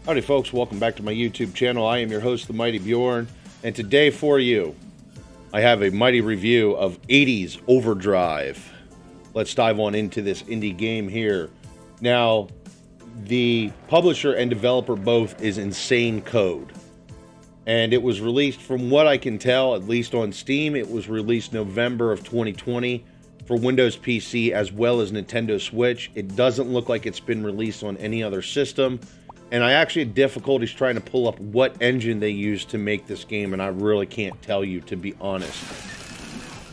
Howdy folks, welcome back to my YouTube channel. I am your host, the Mighty Bjorn, and today for you, I have a mighty review of 80's Overdrive. Let's dive on into this indie game here. Now, the publisher and developer both is Insane Code, and it was released, from what I can tell, at least on Steam, it was released November of 2020 for Windows PC as well as Nintendo Switch. It doesn't look like it's been released on any other system. And I actually had difficulties trying to pull up what engine they used to make this game, and I really can't tell you, to be honest.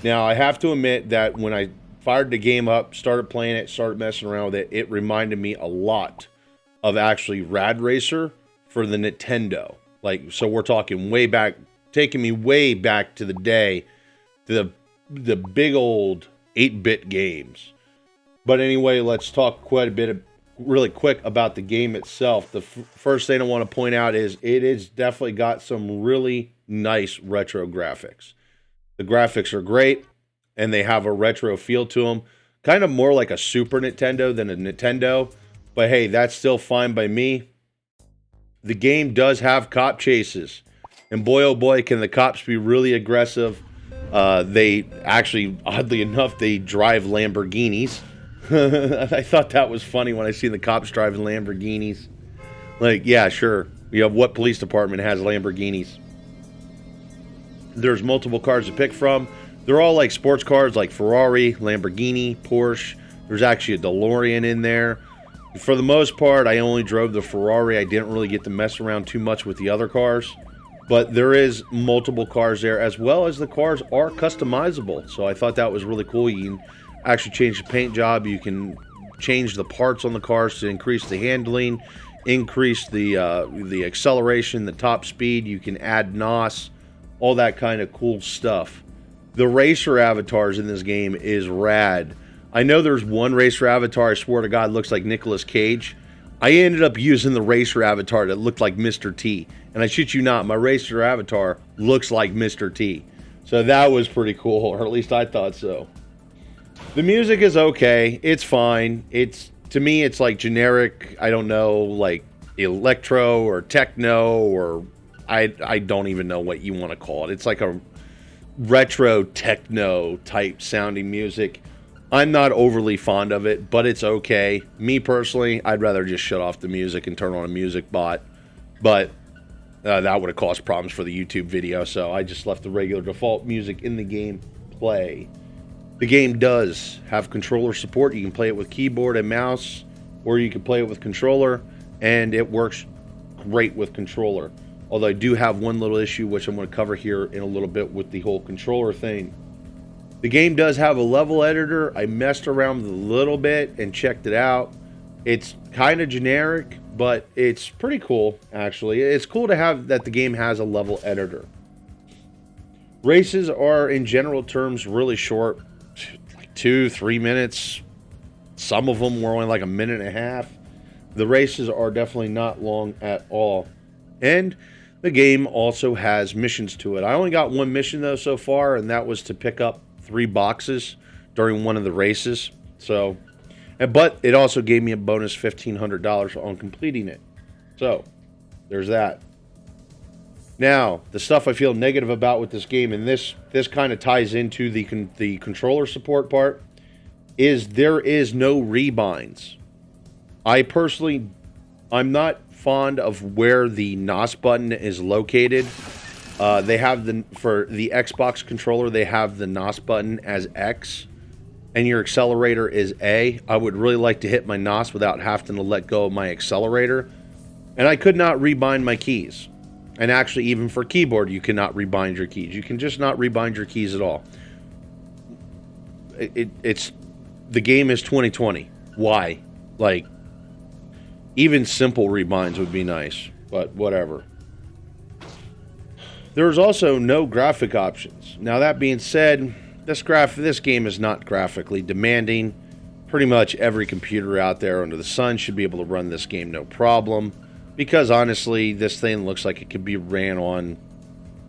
Now, I have to admit that when I fired the game up, started playing it, started messing around with it, it reminded me a lot of actually Rad Racer for the Nintendo. Like, so we're talking way back, taking me way back to the day, to the big old 8-bit games. But anyway, let's talk quite a bit really quick about the game itself. The first thing I want to point out is it is definitely got some really nice retro graphics. The graphics are great, and they have a retro feel to them. Kind of more like a Super Nintendo than a Nintendo, but hey, that's still fine by me. The game does have cop chases, and boy oh boy can the cops be really aggressive. They actually, oddly enough, they drive Lamborghinis. I thought that was funny when I seen the cops driving Lamborghinis. Like, yeah, sure. You have what police department has Lamborghinis? There's multiple cars to pick from. They're all like sports cars, like Ferrari, Lamborghini, Porsche. There's actually a DeLorean in there. For the most part, I only drove the Ferrari. I didn't really get to mess around too much with the other cars. But there is multiple cars there, as well as the cars are customizable. So I thought that was really cool. You can actually change the paint job. You can change the parts on the cars to increase the handling, increase the acceleration, the top speed. You can add NOS, all that kind of cool stuff. The racer avatars in this game is rad. I know there's one racer avatar, I swear to God, looks like Nicolas Cage. I ended up using the racer avatar that looked like Mr. T. And I shit you not, my racer avatar looks like Mr. T. So that was pretty cool, or at least I thought so. The music is okay. It's fine. To me, it's like generic, I don't know, like electro or techno, or I don't even know what you want to call it. It's like a retro techno type sounding music. I'm not overly fond of it, but it's okay. Me personally, I'd rather just shut off the music and turn on a music bot. But that would have caused problems for the YouTube video, so I just left the regular default music in the game play. The game does have controller support. You can play it with keyboard and mouse, or you can play it with controller, and it works great with controller. Although I do have one little issue, which I'm going to cover here in a little bit with the whole controller thing. The game does have a level editor. I messed around with it a little bit and checked it out. It's kind of generic, but it's pretty cool, actually. It's cool to have that the game has a level editor. Races are, in general terms, really short. 2-3 minutes. Some of them were only like a minute and a half. The races are definitely not long at all. And the game also has missions to it. I only got one mission though so far, and that was to pick up 3 boxes during one of the races. So, but it also gave me a bonus $1,500 on completing it. So, there's that. Now, the stuff I feel negative about with this game, and this kind of ties into the controller support part, is there is no rebinds. I'm not fond of where the NOS button is located. They have for the Xbox controller, they have the NOS button as X, and your accelerator is A. I would really like to hit my NOS without having to let go of my accelerator, and I could not rebind my keys. And actually, even for keyboard, you cannot rebind your keys. You can just not rebind your keys at all. The game is 2020. Why? Like, even simple rebinds would be nice, but whatever. There's also no graphic options. Now, that being said, this game is not graphically demanding. Pretty much every computer out there under the sun should be able to run this game no problem. Because honestly, this thing looks like it could be ran on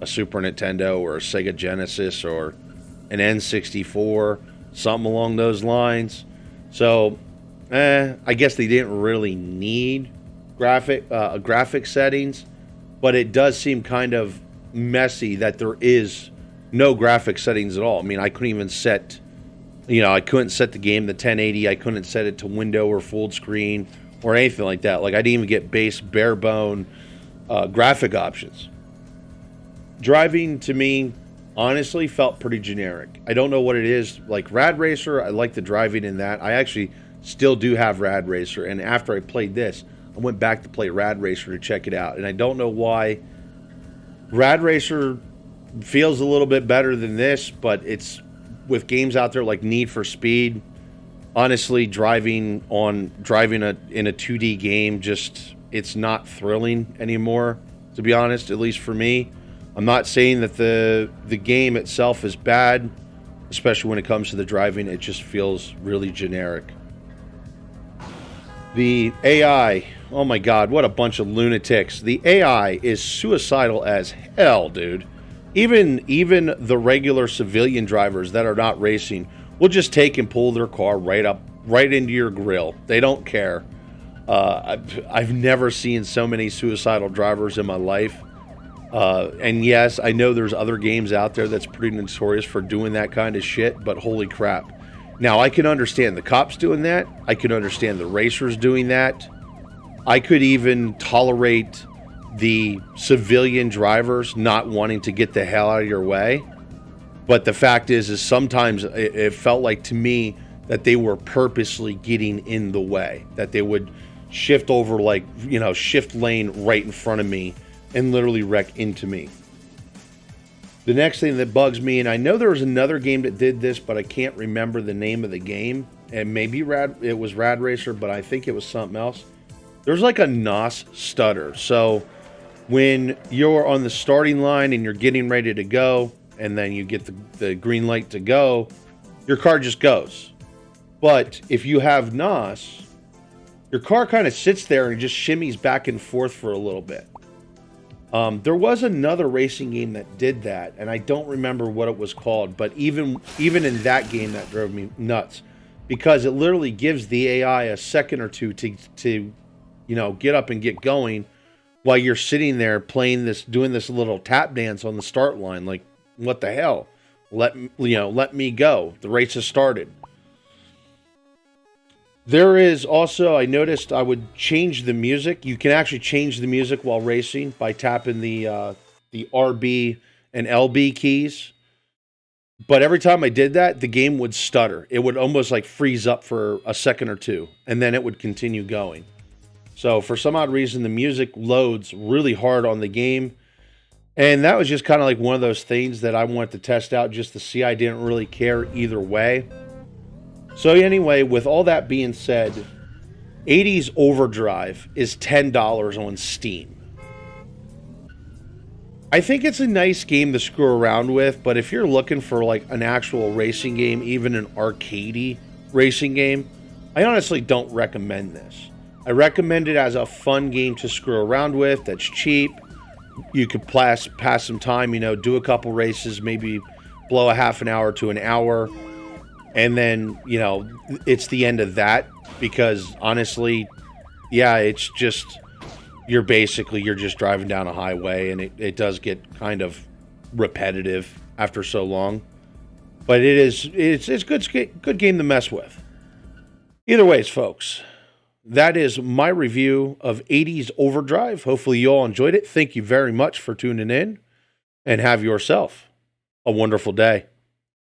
a Super Nintendo or a Sega Genesis or an N64, something along those lines. So, I guess they didn't really need graphic settings, but it does seem kind of messy that there is no graphic settings at all. I mean, I couldn't even set, I couldn't set the game to 1080. I couldn't set it to window or full screen or anything like that. Like, I didn't even get base, bare bone graphic options. Driving, to me, honestly, felt pretty generic. I don't know what it is. Like Rad Racer, I like the driving in that. I actually still do have Rad Racer, and after I played this, I went back to play Rad Racer to check it out. And I don't know why Rad Racer feels a little bit better than this, but it's with games out there like Need for Speed. Honestly, driving in a 2D game, just it's not thrilling anymore, to be honest, at least for me. I'm not saying that the game itself is bad, especially when it comes to the driving. It just feels really generic. The AI, oh my god, what a bunch of lunatics. The AI is suicidal as hell, dude. Even the regular civilian drivers that are not racing will just take and pull their car right into your grill. They don't care. I've never seen so many suicidal drivers in my life. And yes, I know there's other games out there that's pretty notorious for doing that kind of shit, but holy crap. Now, I can understand the cops doing that. I can understand the racers doing that. I could even tolerate the civilian drivers not wanting to get the hell out of your way. But the fact is sometimes it felt like to me that they were purposely getting in the way, that they would shift over, like, shift lane right in front of me and literally wreck into me. The next thing that bugs me, and I know there was another game that did this, but I can't remember the name of the game, and maybe it was Rad Racer, but I think it was something else. There's like a NOS stutter. So when you're on the starting line and you're getting ready to go, and then you get the green light to go, your car just goes. But if you have NOS, your car kind of sits there and just shimmies back and forth for a little bit. There was another racing game that did that, and I don't remember what it was called, but even in that game, that drove me nuts, because it literally gives the AI a second or two to get up and get going while you're sitting there doing this little tap dance on the start line. Like, what the hell? Let me go. The race has started. There is also, I noticed I would change the music. You can actually change the music while racing by tapping the RB and LB keys. But every time I did that, the game would stutter. It would almost like freeze up for a second or two, and then it would continue going. So for some odd reason, the music loads really hard on the game. And that was just kind of like one of those things that I wanted to test out just to see. I didn't really care either way. So anyway, with all that being said, 80's Overdrive is $10 on Steam. I think it's a nice game to screw around with, but if you're looking for like an actual racing game, even an arcadey racing game, I honestly don't recommend this. I recommend it as a fun game to screw around with that's cheap. You could pass some time, do a couple races, maybe blow a half an hour to an hour. And then, it's the end of that, because honestly, yeah, it's just, you're just driving down a highway, and it does get kind of repetitive after so long. But it's good game to mess with. Either ways, folks, that is my review of 80's Overdrive. Hopefully you all enjoyed it. Thank you very much for tuning in, and have yourself a wonderful day.